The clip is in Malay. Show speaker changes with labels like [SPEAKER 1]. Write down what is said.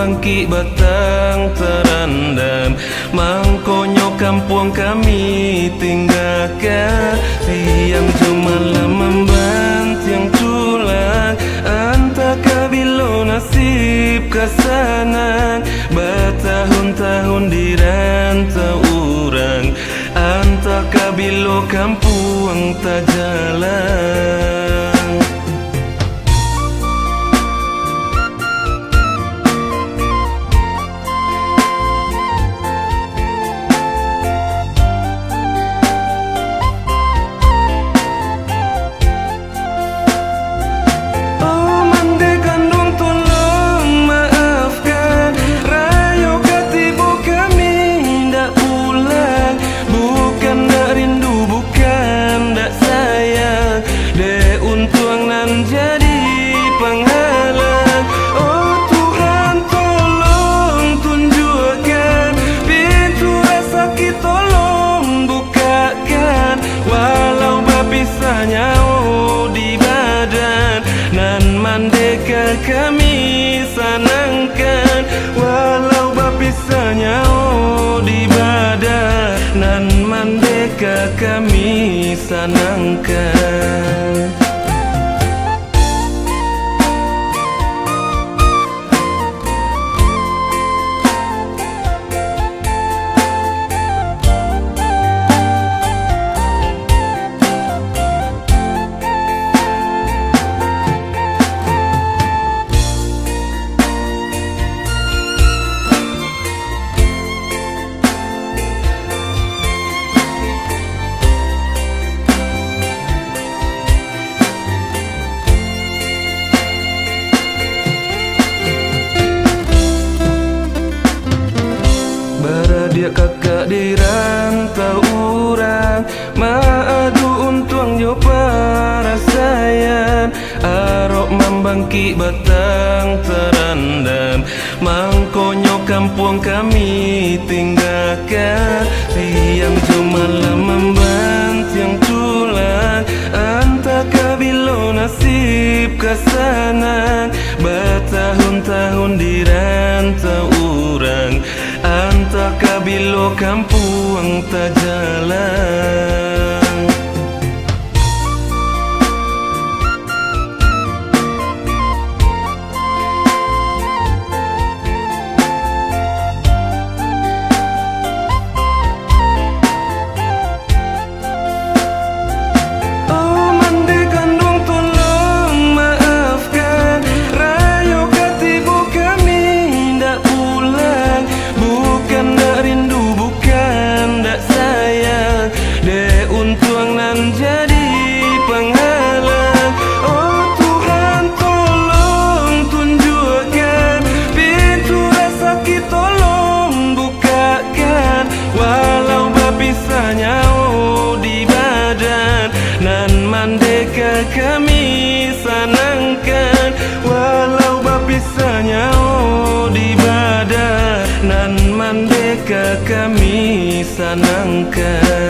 [SPEAKER 1] membangkit batang terendam. Mangkonyo kampung kami tinggalkan, siang malam membanting tulang. Entah kabilo nasib kesanang, bertahun-tahun di rantau orang. Entah kabilo kampung tak jalan. Kami sanangkan, walau bapisahnya di badan, nan mandeka kami sanangkan. Dia kakak di rantau orang, maadu untung yo para sayang. Arok membangkit batang terendam, mangkonyo kampung kami tinggalkan. Siang malam membanting tulang, entah kabilo nasib kesanang. Bertahun-tahun di rantau orang, entah kabilo kampung tak jalan. Kami sanangkan, walau bapisahnya di badan, nan mandeka kami sanangkan.